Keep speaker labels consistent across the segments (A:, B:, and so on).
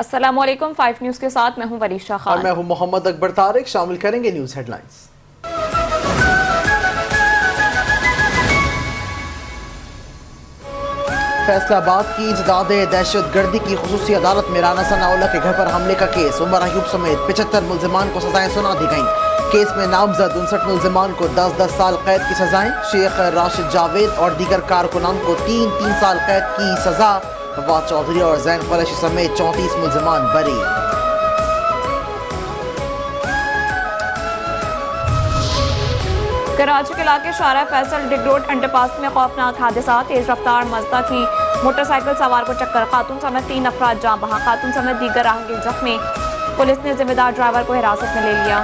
A: अस्सलाम वालेकुम, 5 न्यूज़ के साथ मैं हूं वरीशा खान
B: और मैं हूं मोहम्मद अकबर तारिक। शामिल करेंगे न्यूज़ हेडलाइंस। फैसलाबाद की इंसदाद दहशत गर्दी की खुसूसी अदालत में राना सनाउल्लाह के घर पर हमले का केस, उमर अयूब समेत 75 मुल्जिमान को सजाएं सुना दी गईं। केस में नामजद 59 मुल्जिमान को 10-10 साल कैद की सजाएं। शेख राशिद जावेद और दीगर कारकुनान को 3-3 साल कैद की सजा। फवाद चौधरी और जैन कुरैशी समेत 34 मुल्जिमान बरी।
A: कराची के इलाके शारा फैसल डिग रोड अंडरपास में खौफनाक हादसा, तेज रफ्तार मज़दा की मोटरसाइकिल सवार को टक्कर, खातून समेत 3 अफराद जाँ बहा, खातून समेत दीगर राहगीर जख्मी। पुलिस ने जिम्मेदार ड्राइवर को हिरासत में ले लिया।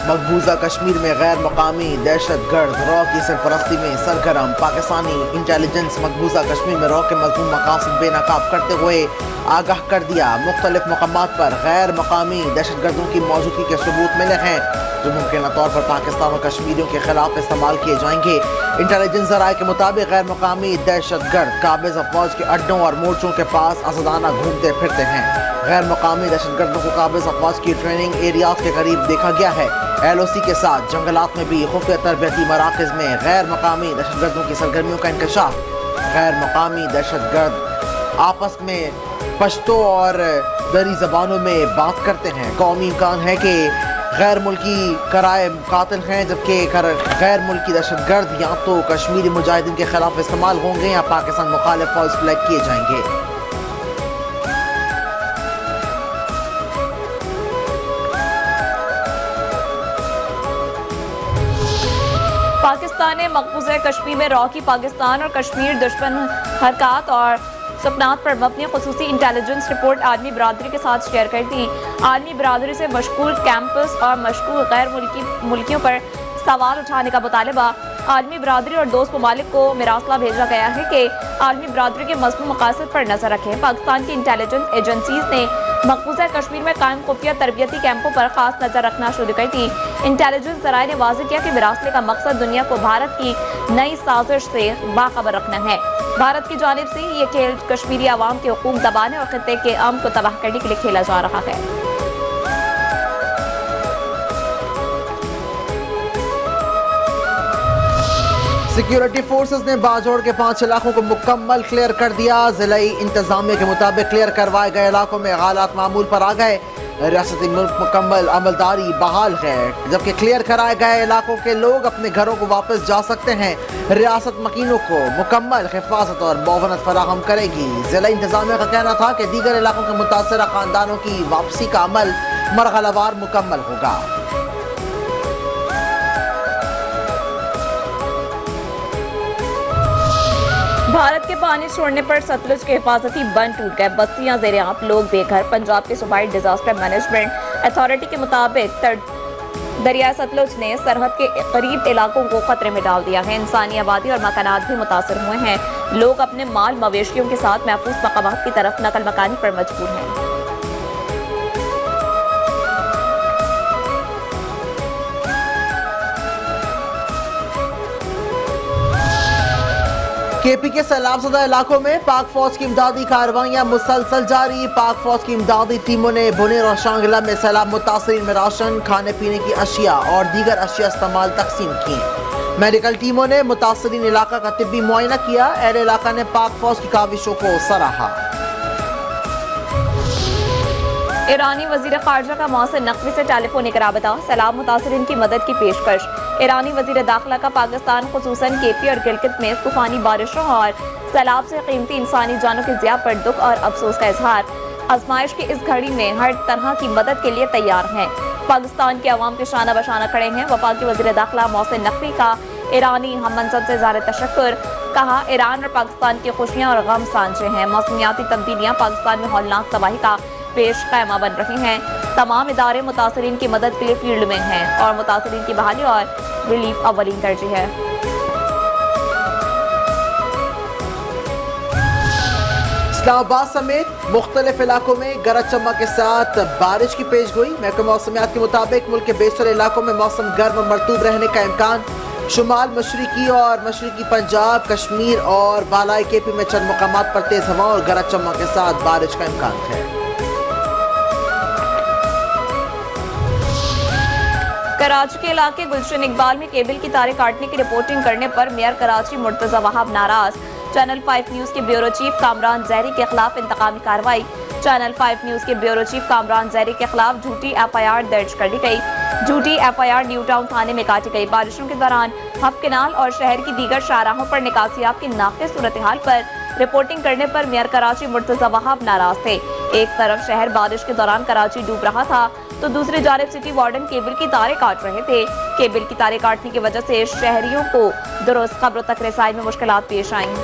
B: मकबूजा कश्मीर में गैर मकामी दहशत गर्द रॉ की सरपरस्ती में सरगर्म। पाकिस्तानी इंटेलिजेंस मकबूजा कश्मीर में रॉ के मज़मूम मकासद बेनकाब करते हुए आगाह कर दिया। मुख्तलिफ मकामात पर गैर मकामी दहशत गर्दों की मौजूदगी के सबूत मिले हैं जो मुमकिन तौर पर पाकिस्तान और कश्मीरियों के खिलाफ इस्तेमाल किए जाएंगे। इंटेलिजेंस ज़राए के मुताबिक गैर मकामी दहशत गर्द काबिज़ अफवाज के अड्डों और मोर्चों के पास आज़ादाना घूमते फिरते हैं। गैर मकामी दहशत गर्दों को काबिज़ अफवाज की ट्रेनिंग एरियाज के करीब देखा गया है। LOC के साथ जंगलात में भी खुफिया तरबियती मराकज़ में गैर मकामी दहशत गर्दों की सरगर्मियों का इंकशाफ। गैर मकामी दहशत गर्द आपस में पश्तो और दरी ज़बानों में बात करते हैं। कौमी इम्कान है कि गैर मुल्की कराए कातिल हैं, जबकि गैर मुल्की दहशत गर्द या तो कश्मीरी मुजाहिदीन के खिलाफ इस्तेमाल होंगे या पाकिस्तान मुखालिफ फॉल्स फ्लैग किए जाएंगे।
A: पाकिस्तान ने मकबूजा कश्मीर में रॉ की पाकिस्तान और कश्मीर दुश्मन हरकत और सपनात पर मबनी खुसूसी इंटेलिजेंस रिपोर्ट आलमी बरादरी के साथ शेयर कर दी। आलमी बरादरी से मशगूल कैंपस और मशगूल गैर मुल्कियों पर सवाल उठाने का मुतालबा। आलमी बरादरी और दोस्त ममालिक को मिरासला भेजा गया है कि आलमी बरादरी के मज़मूम मकासद पर नजर रखें। पाकिस्तान की इंटेलिजेंस एजेंसीज ने मकबूजा कश्मीर में कायम खुफिया तरबियती कैंपों पर खास नजर रखना शुरू कर दी। इंटेलिजेंस ज़राए ने वाज़ेह किया कि मिरासले का मकसद दुनिया को भारत की नई साजिश से बाखबर रखना है। भारत की जानिब से ये खेल कश्मीरी आवाम के हुकूक दबाने और खित्ते के अमन को तबाह करने के लिए खेला जा रहा है।
B: सिक्योरिटी फोर्सेस ने बाजोड़ के 5 इलाकों को मुकम्मल क्लियर कर दिया। जिलाई इंतजामिया के मुताबिक क्लियर करवाए गए इलाकों में हालात मामूल पर आ गए। रियासती मुल्क मुकम्मल अमलदारी बहाल है, जबकि क्लियर कराए गए इलाकों के लोग अपने घरों को वापस जा सकते हैं। रियासत मकीनों को मुकम्मल हिफाजत और मुआवनत फराहम करेगी। जिला इंतजामिया का कहना था कि दीगर इलाकों के मुतासरा खानदानों की वापसी का अमल मरहलावार मुकम्मल होगा।
A: भारत के पानी छोड़ने पर सतलुज के हिफाजती बंद टूट गए, बस्तियां ज़ेर-ए-आब, लोग बेघर। पंजाब के सूबाई डिजास्टर मैनेजमेंट अथॉरिटी के मुताबिक दरिया सतलुज ने सरहद के करीब इलाकों को खतरे में डाल दिया है। इंसानी आबादी और मकानात भी मुतासर हुए हैं। लोग अपने माल मवेशियों के साथ महफूज मकामात की तरफ नकल मकानी पर मजबूर हैं।
B: KP के सैलाब ज़दा इलाकों में पाक फौज की इमदादी कार्रवाइयाँ मुसलसल जारी। पाक फौज की इमदादी टीमों ने बुनेर और शांगला में सैलाब मुतासरीन में राशन, खाने पीने की अशिया और दीगर अशिया इस्तेमाल तकसीम की। मेडिकल टीमों ने मुतासरीन इलाका का तिब्बी मुआयना किया। अहले इलाका ने पाक फौज की काविशों को सराहा।
A: ईरानी वज़ीर ख़ारजा का मौसम नकवी से टेलीफोनिक राबता, सैलाब मुतासरीन की मदद की पेशकश। ईरानी वज़ीर दाखिला का पाकिस्तान खुसूसन KP और गिलगित में तूफ़ानी बारिशों और सैलाब से कीमती इंसानी जानों की ज़िया पर दुख और अफसोस का इजहार। आजमाइश की इस घड़ी में हर तरह की मदद के लिए तैयार हैं। पाकिस्तान के अवाम के शाना बशाना खड़े हैं। वफाकी वज़ीर दाखिला मौसम नकवी का ईरानी हम मनसब से इज़हार तशक्कुर। कहा, ईरान और पाकिस्तान की खुशियाँ और गम सांझे हैं। मौसमियाती तब्दीलियाँ पाकिस्तान में हौलनाक तबाही का पेश क़ैमा बन रही हैं। तमाम इदारे मुतासरीन की मदद के लिए फील्ड में हैं और मुतासरीन की बहाली और रिलीफ अव्वलीन तरजीह है।
B: इस्लामाबाद समेत मुख्तलिफ इलाकों में गरज चमक के साथ बारिश की पेश गोई। महकमा मौसमियात के मुताबिक मुल्क के बेशतर इलाकों में मौसम गर्म और मरतूब रहने का इम्कान। شمال مشرقی اور مشرقی پنجاب، کشمیر اور بالائی کے پی میں چند مقامات پر تیز ہوا اور گرج چمک کے ساتھ بارش کا امکان ہے۔
A: کراچی کے علاقے گلشن اقبال میں کیبل کی تاریں کاٹنے کی رپورٹنگ کرنے پر میئر کراچی مرتضی وہاب ناراض۔ چینل 5 نیوز کے بیورو چیف کامران زہری کے خلاف انتقامی کارروائی۔ چینل 5 نیوز کے بیورو چیف کامران زہری کے خلاف جھوٹی ایف آئی آر درج کر دی گئی۔ جھوٹی F I R New Town تھانے میں کاٹی گئی۔ بارشوں کے دوران ہب کنال اور شہر کی دیگر شاہراہوں پر نکاسیاب کی ناقص صورتحال پر رپورٹنگ کرنے پر میئر کراچی مرتضی وہاب ناراض تھے۔ ایک طرف شہر بارش کے دوران کراچی ڈوب رہا تھا تو دوسری جانب سٹی وارڈن کیبل کی تاریں کاٹ رہے تھے۔ کیبل کی تاریں کاٹنے کی وجہ سے شہریوں کو درست قبروں تک رسائی میں مشکلات پیش آئیں۔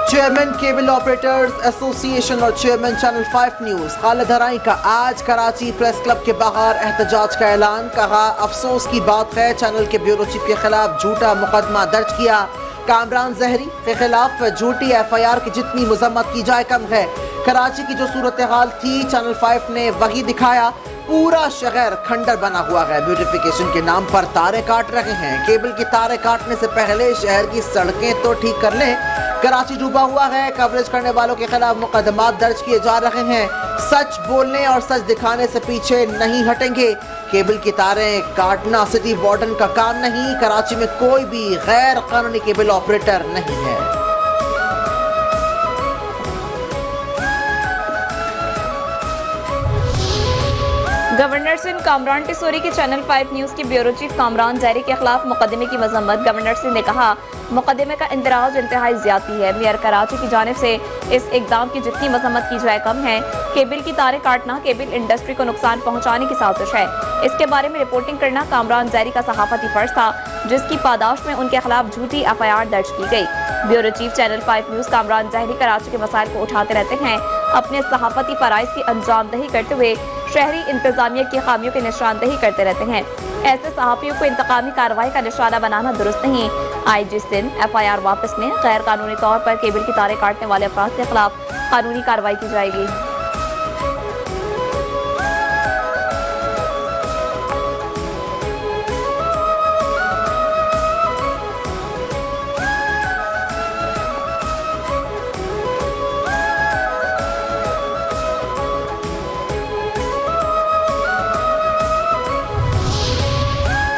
B: چیئرمین کیبل آپریٹرز ایسوسی ایشن اور چیئرمین چینل 5 نیوز خالد ہرائی کا آج کراچی پریس کلب کے باہر احتجاج کا اعلان۔ کہا افسوس کی بات ہے چینل کے بیورو چیف کے خلاف جھوٹا مقدمہ درج کیا۔ کامران زہری کے خلاف جھوٹی ایف آئی آر کی جتنی مذمت کی جائے کم ہے۔ کراچی کی جو صورتحال تھی چینل 5 نے وہی دکھایا۔ پورا شہر کھنڈر بنا ہوا ہے۔ بیوٹیفیکیشن کے نام پر تاریں کاٹ رہے ہیں۔ کیبل کی تاریں کاٹنے سے پہلے شہر کی سڑکیں تو ٹھیک کر لیں۔ کراچی ڈوبا ہوا ہے۔ کوریج کرنے والوں کے خلاف مقدمات درج کیے جا رہے ہیں۔ سچ بولنے اور سچ دکھانے سے پیچھے نہیں ہٹیں گے۔ کیبل کی تاریں کاٹنا سٹی وارڈن کا کام نہیں۔ کراچی میں کوئی بھی غیر قانونی کیبل آپریٹر نہیں ہے۔
A: گورنر سندھ کامران ٹیسوری کی چینل 5 نیوز کے بیورو چیف کامران زہری کے خلاف مقدمے کی مذمت۔ گورنر سندھ نے کہا مقدمے کا اندراج انتہائی زیادتی ہے۔ میئر کراچی کی جانب سے اس اقدام کی جتنی مذمت کی جائے کم ہے۔ کیبل کی تاریں کاٹنا کیبل انڈسٹری کو نقصان پہنچانے کی سازش ہے۔ اس کے بارے میں رپورٹنگ کرنا کامران زہری کا صحافتی فرض تھا، جس کی پاداش میں ان کے خلاف جھوٹی ایف آئی آر درج کی گئی۔ Bureau chief channel 5 news Kamran Zehri Karachi کے مسائل کو اٹھاتے رہتے ہیں۔ اپنے صحافتی فرائض کی انجام دہی کرتے ہوئے شہری انتظامیہ کی خامیوں کی نشاندہی کرتے رہتے ہیں۔ ایسے صحافیوں کو انتقامی کارروائی کا نشانہ بنانا درست نہیں۔ آئی جی سندھ ایف آئی آر واپس لیں۔ غیر قانونی طور پر کیبل کی تاریں کاٹنے والے افراد کے خلاف قانونی کارروائی کی جائے گی۔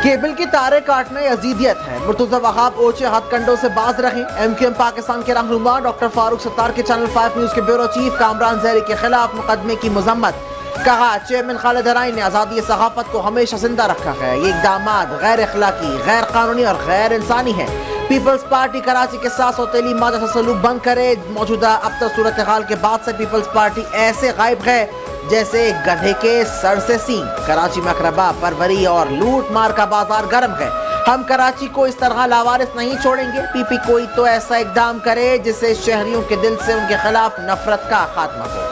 B: کیبل کی تاریں کاٹنا عزیدیت ہے۔ مرتضی وہاب اوچے ہتھ کنڈوں سے باز رہیں۔ ایم کیو ایم پاکستان کے رہنما ڈاکٹر فاروق ستار کے چینل 5 نیوز کے بیورو چیف کامران زہری کے خلاف مقدمے کی مذمت۔ کہا چیئرمین خالد ہرائی نے آزادی صحافت کو ہمیشہ زندہ رکھا ہے۔ یہ اقدامات غیر اخلاقی، غیر قانونی اور غیر انسانی ہیں۔ پیپلز پارٹی کراچی کے ساتھ سوتیلی مادہ سے سلوک بند کرے۔ موجودہ ابتر صورتحال کے بعد سے پیپلز پارٹی ایسے غائب ہے جیسے گدھے کے سر سے سینگ۔ کراچی میں اقربا پروری اور لوٹ مار کا بازار گرم ہے۔ ہم کراچی کو اس طرح لاوارث نہیں چھوڑیں گے۔ پی پی کوئی تو ایسا اقدام کرے جس سے شہریوں کے دل سے ان کے خلاف نفرت کا خاتمہ ہو۔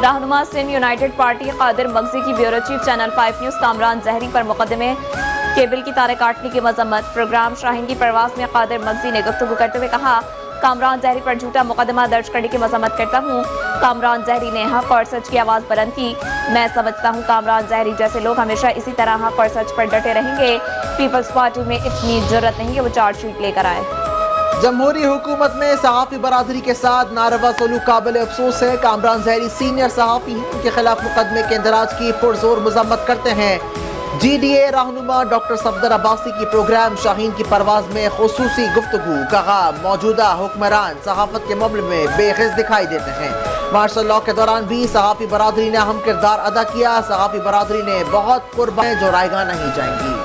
A: رہنما سندھ یونائیٹڈ پارٹی قادر مغزی کی bureau chief channel 5 news Kamran Zehri پر مقدمے کیبل کی تاریں کاٹنے کی مذمت۔ پروگرام شاہین کی پرواز میں قادر مغزی نے گفتگو کرتے ہوئے کہا کامران زہری پر جھوٹا مقدمہ درج کرنے کی مذمت کرتا ہوں۔ کامران زہری نے حق اور سچ کی آواز بلند کی۔ میں سمجھتا ہوں کامران زہری جیسے لوگ ہمیشہ اسی طرح حق اور سچ پر ڈٹے رہیں گے۔ پیپلز پارٹی میں اتنی جرت نہیں کہ وہ چارج شیٹ لے کر آئے۔
B: جمہوری حکومت میں صحافی برادری کے ساتھ ناروا سلوک قابل افسوس ہے۔ کامران زہری سینئر صحافی ہیں، ان کے خلاف مقدمے کے اندراج کی پرزور مذمت کرتے ہیں۔ جی ڈی اے رہنما ڈاکٹر صفدر عباسی کی پروگرام شاہین کی پرواز میں خصوصی گفتگو۔ کہا موجودہ حکمران صحافت کے معاملے میں بے غض دکھائی دیتے ہیں۔ مارشل لاء کے دوران بھی صحافی برادری نے اہم کردار ادا کیا۔ صحافی برادری نے بہت قربانیاں جو رائیگاں نہیں جائیں گی۔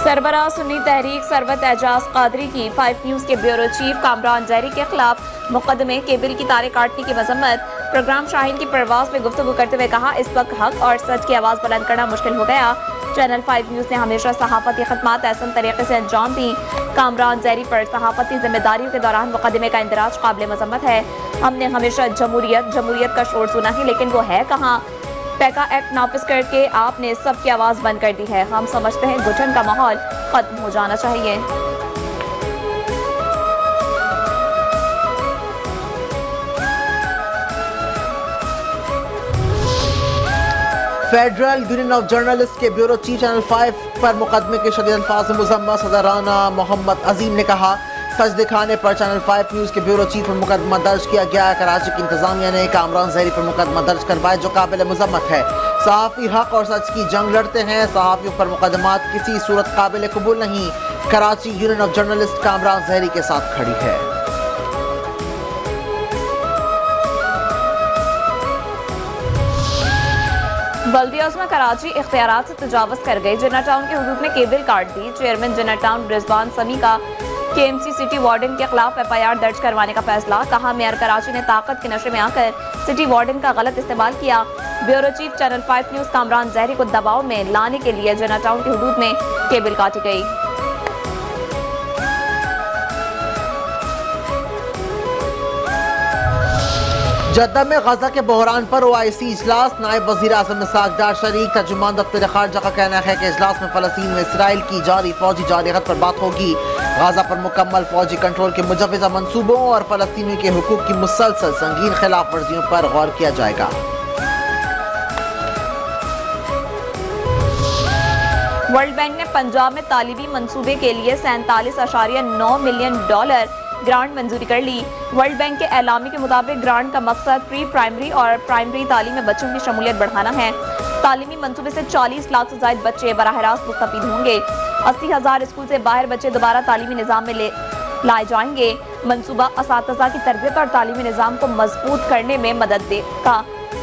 A: سربراہ سنی تحریک ثروت اعجاز قادری کی 5 نیوز کے بیورو چیف کامران زہری کے خلاف مقدمے کیبل کی تاریں کاٹنے کی مذمت۔ پروگرام شاہین کی پرواز میں گفتگو کرتے ہوئے کہا اس وقت حق اور سچ کی آواز بلند کرنا مشکل ہو گیا۔ चैनल 5 न्यूज़ ने हमेशा सहाफ़ती खदमात एहसन तरीके से अंजाम दी। कामरान जहरी पर सहाफ़ती जिम्मेदारियों के दौरान मुकदमे का इंदराज काबिल मज़म्मत है। हमने हमेशा जमहूरियत का शोर सुना है, लेकिन वो है कहाँ? पैका एक्ट नाफिज करके आपने सबकी आवाज़ बंद कर दी है। हम समझते हैं घुटन का माहौल ख़त्म हो जाना चाहिए।
B: फेडरल यूनियन ऑफ जर्नलिस्ट के ब्यूरो चीफ चैनल 5 पर मुकदमे के शदीद अल्फाज में मुजम्मत सदर राना मोहम्मद अजीम ने कहा, सच दिखाने पर चैनल 5 न्यूज़ के ब्यूरो चीफ पर मुकदमा दर्ज किया गया। कराची की इंतजामिया ने कामरान जहरी पर मुकदमा दर्ज करवाया, जो काबिल मुजम्मत है। सहाफ़ी हक और सच की जंग लड़ते हैं। सहाफ़ियों पर मुकदमात किसी सूरत काबिल कबूल नहीं। Karachi union of journalist Kamran Zehri के साथ खड़ी है।
A: बल्दिया उस्मा कराची इख्तियारात से तजावज़ कर गई। जिन्ना टाउन के हुदूद में केबल काट दी। चेयरमैन जिन्ना टाउन रिजवान समी का KMC सिटी वार्डन के खिलाफ FIR दर्ज करवाने का फैसला। कहा, मेयर कराची ने ताकत के नशे में आकर सिटी वार्डन का गलत इस्तेमाल किया। Bureau chief channel 5 news Kamran Zehri को दबाव में लाने के लिए जिन्ना टाउन के हुदूद में केबल काटी गई।
B: जद्दा में गजा के बहरान पर OIC इजलास। नायब वज़ीर आज़म इस्हाक़ डार शरीक। तर्जुमान दफ्तर खारजा का कहना है कि इजलास में फ़लस्तीन में इसराइल की जारी फौजी जारहत पर बात होगी। गजा पर मुकम्मल फौजी कंट्रोल के मुजव्वज़ा मंसूबों और फ़लस्तीनियों के हुकूक की मुसलसल संगीन खिलाफ वर्जियों पर गौर किया जाएगा।
A: वर्ल्ड बैंक ने पंजाब में तालीमी मंसूबे के लिए $47.9 मिलियन ग्रांट मंजूरी कर ली। वर्ल्ड बैंक के एलामी के मुताबिक ग्रांट का मकसद प्री प्राइमरी और प्राइमरी तालीम में बच्चों की शमूलियत बढ़ाना है। तालीमी मंसूबे से 40 लाख से ज़ायद बच्चे बराह रास्त मुस्तफीद होंगे। 80,000 स्कूल से बाहर बच्चे दोबारा तालीमी निज़ाम में लाए जाएंगे। मंसूबा असातिज़ा की तरबियत और तालीमी निज़ाम को मजबूत करने में मदद देगा।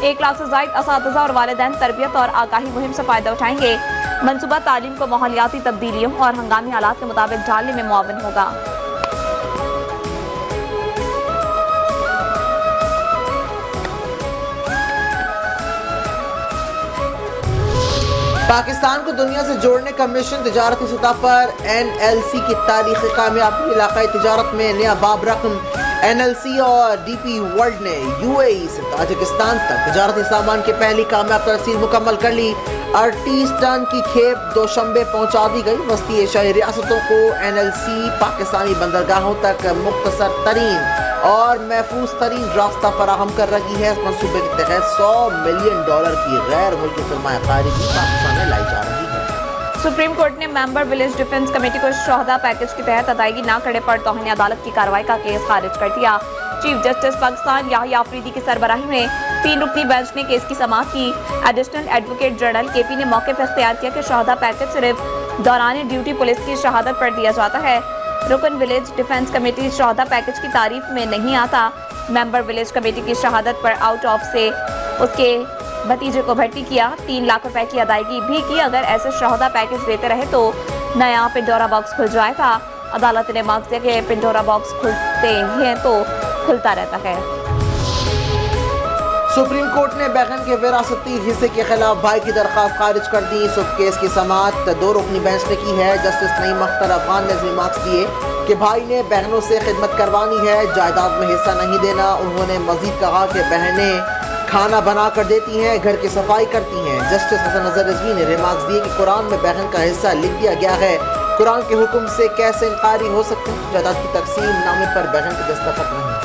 A: 1 लाख से ज़ायद असातिज़ा और वालिदैन तरबियत और आगाही मुहिम से फ़ायदा उठाएंगे। मंसूबा तालीम को माहौलियाती तब्दीलियों और हंगामी हालात के मुताबिक ढालने में मुआविन होगा।
B: पाकिस्तान को दुनिया से जोड़ने का मिशन। तिजारती सतह पर NLC की तारीखी कामयाबी। इलाकाई तिजारत में नया बाब रकम। NLC और DP वर्ल्ड ने UAE से ताजिकिस्तान तक तिजारती सामान की पहली कामयाब तरसील मुकम्मल कर ली। 38 टन की खेप दोशंबे पहुंचा दी गई। वस्ती एशियाई रियासतों को NLC पाकिस्तानी बंदरगाहों तक मुख्तसर तरीन और महफूज तरीन रास्ता फराहम कर रही है। इस मनसूबे के तहत $100 मिलियन की गैर मुल्की सरमायाकारी भी पाकिस्तान में लाई जा रही है।
A: सुप्रीम कोर्ट ने मेंबर विलेज डिफेंस कमेटी को शोहदा पैकेज के तहत अदायगी न करने पर तौहीन अदालत की कार्रवाई का केस खारिज कर दिया। चीफ जस्टिस पाकिस्तान याहिया अफरीदी की सरबराही में 3 रुकनी बेंच ने केस की समाअत की। एडिशनल एडवोकेट जनरल KP ने मौक़िफ़ इख्तियार किया कि शोहदा पैकेज सिर्फ दौरान ड्यूटी पुलिस की शहादत पर दिया जाता है। रुकन विलेज डिफेंस कमेटी शोहदा पैकेज की तारीफ में नहीं आता। मेंबर विलेज कमेटी की शहादत पर आउट ऑफ से उसके भतीजे को भर्ती किया। 3 लाख रुपए की अदायगी भी की। अगर ऐसे शोहदा पैकेज देते रहे तो नया पिंडोरा बॉक्स खुल जाएगा। अदालत ने मार्क्स दिया कि पिंडोरा बॉक्स खुलते हैं तो खुलता रहता है।
B: सुप्रीम कोर्ट ने बहन के विरासती हिस्से के खिलाफ भाई की दरख्वास्त खारिज कर दी। सब केस की समाअत 2 रुकनी बेंच ने की है। जस्टिस नईम अख्तर अफगान ने रिमार्क्स दिए कि भाई ने बहनों से खिदमत करवानी है, जायदाद में हिस्सा नहीं देना। उन्होंने मजीद कहा कि बहनें खाना बना कर देती हैं, घर की सफाई करती हैं। जस्टिस हसन नजर रिजवी ने रिमार्क्स दिए कि कुरान में बहन का हिस्सा लिख दिया गया है, कुरान के हुक्म से कैसे इनकारी हो सकते हैं। जायदाद की तकसीम नामे पर बहन की दस्तखत नहीं है।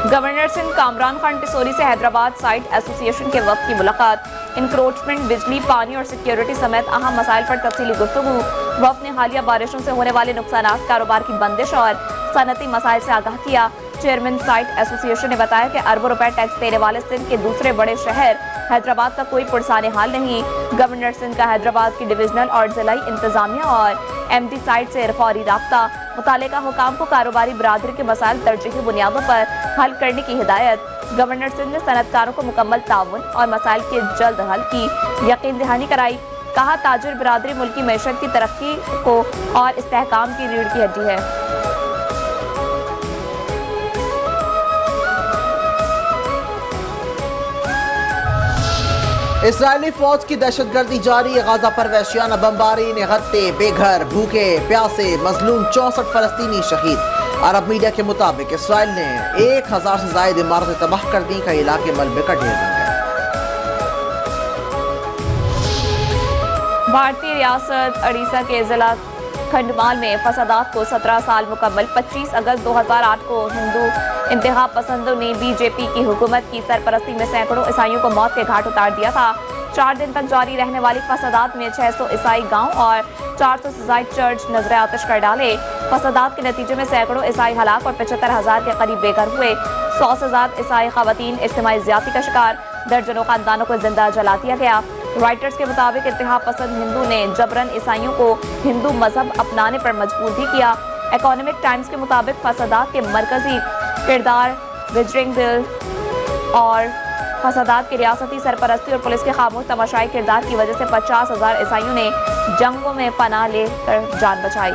A: गवर्नर सिंध कामरान खान टिसोरी से हैदराबाद साइट एसोसिएशन के वक्त की मुलाकात। इंक्रोचमेंट, बिजली, पानी और सिक्योरिटी समेत अहम मसाइल पर तफसीली गुफ्तगू। वक्त ने हालिया बारिशों से होने वाले नुकसानात, कारोबार की बंदिश और सनती मसाइल से आगाह किया। चेयरमैन साइट एसोसिएशन ने बताया कि अरबों रुपए टैक्स देने वाले सिंध के दूसरे बड़े शहर हैदराबाद का कोई पुरसाने हाल नहीं। गवर्नर सिंध का हैदराबाद की डिविजनल और जिलाई इंतजामिया और MD साइट से फौरी राब्ता। मुतालिका हुकाम को कारोबारी बरादरी के मसाइल तरजीही बुनियादों पर हल करने की हिदायत। गवर्नर सिंध ने सनतकारों को मुकम्मल ताउन और मसाइल के जल्द हल की यकीन दहानी कराई। कहा, ताजिर बरादरी मुल्क की मैशत की तरक्की को और इस्तेहकाम की रीढ़ की हड्डी है।
B: اسرائیلی فوج کی دہشت گردی جاری، غزہ پر وحشیانہ بمباری، نہتے بے گھر بھوکے پیاسے مظلوم 64 فلسطینی شہید۔ عرب میڈیا کے مطابق اسرائیل نے 1000 سے زائد عمارتیں تباہ کر دیں، کئی علاقے ملبے کا ڈھیر بن گئے۔
A: بھارتی ریاست اڑیسہ کے ضلع کھنڈمال میں فسادات کو 17 سال مکمل۔ 25 اگست 2008 کو ہندو انتہا پسندوں نے بی جے پی کی حکومت کی سرپرستی میں سینکڑوں عیسائیوں کو موت کے گھاٹ اتار دیا تھا۔ 4 دن تک جاری رہنے والی فسادات میں 600 عیسائی گاؤں اور 400 سے زائد چرچ نذر آتش کر ڈالے۔ فسادات کے نتیجے میں سینکڑوں عیسائی ہلاک اور 75,000 کے قریب بے گھر ہوئے۔ 100 سے زیادہ عیسائی خواتین اجتماعی زیادتی کا شکار، درجنوں خاندانوں کو زندہ جلا دیا گیا۔ رائٹرز کے مطابق انتہا پسند ہندو نے جبراً عیسائیوں کو ہندو مذہب اپنانے پر مجبور بھی کیا۔ اکانومک ٹائمز کے مطابق فسادات کے مرکزی کردار بجرنگ دل اور فسادات کی ریاستی سرپرستی اور پولیس کے خاموش تماشائی کردار کی وجہ سے 50,000 عیسائیوں نے جنگوں میں پناہ لے کر جان بچائی۔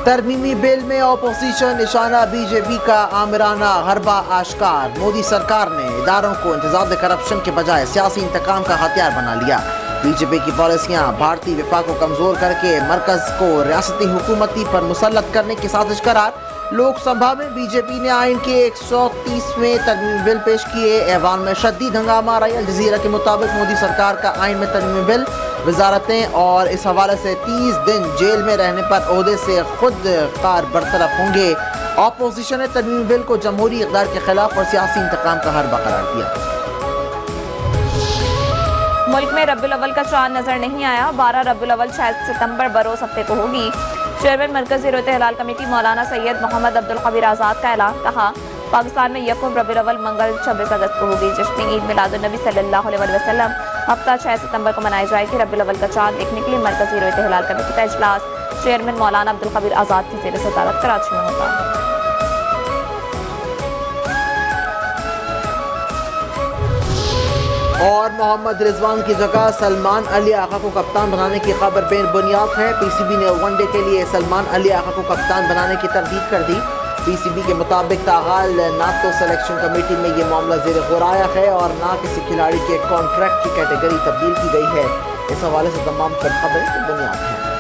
B: ترمیمی بل میں اپوزیشن، نشانہ بی جے پی کا آمرانہ غربہ آشکار۔ مودی سرکار نے اداروں کو امتزاج کرپشن کے بجائے سیاسی انتقام کا ہتھیار بنا لیا۔ بی جے پی کی پالیسیاں بھارتی وفاق کو کمزور کر کے مرکز کو ریاستی حکومتی پر مسلط کرنے کی سازش قرار۔ لوک سبھا میں بی جے پی نے آئین کے 130ویں ترمیمی بل پیش کیے، ایوان میں شدید ہنگامہ رہا۔ الجزیرہ کے مطابق مودی سرکار کا آئین میں ترمیمی بل، وزارتیں اور اس حوالے سے 30 دن جیل میں رہنے پر عہدے سے خود کار برطرف ہوں گے۔ اپوزیشن نے ترمیمی بل کو جمہوری اقدار کے خلاف اور سیاسی انتقام کا حربہ قرار دیا۔
A: ملک میں ربیع الاول کا چاند نظر نہیں آیا۔ 12 ربیع الاول 6 ستمبر بروز ہفتے کو ہوگی۔ چیئرمین مرکزی رت ہلال کمیٹی مولانا سید محمد عبدالقویر آزاد کا اعلان۔ کہا پاکستان میں یکم ربیع الاول منگل 26 اگست کو ہوگی۔ جشن عید میلاد النبی صلی اللہ علیہ وسلم ہفتہ 6 ستمبر کو منائی جائے گی۔ ربیع الاول کا چاند دیکھنے کے لیے مرکزی رت ہلال کمیٹی کا اجلاس چیئرمین مولانا عبدالقویر آزاد کی زیر صدارت کراچی میں ہوگا۔
B: اور محمد رضوان کی جگہ سلمان علی آقا کو کپتان بنانے کی خبر بے بنیاد ہے۔ پی سی بی نے ون ڈے کے لیے سلمان علی آقا کو کپتان بنانے کی تردید کر دی۔ پی سی بی کے مطابق تاحال نہ تو سلیکشن کمیٹی میں یہ معاملہ زیر غور آیا ہے اور نہ کسی کھلاڑی کے کانٹریکٹ کی کیٹیگری تبدیل کی گئی ہے۔ اس حوالے سے تمام تر خبریں بنیاد ہیں۔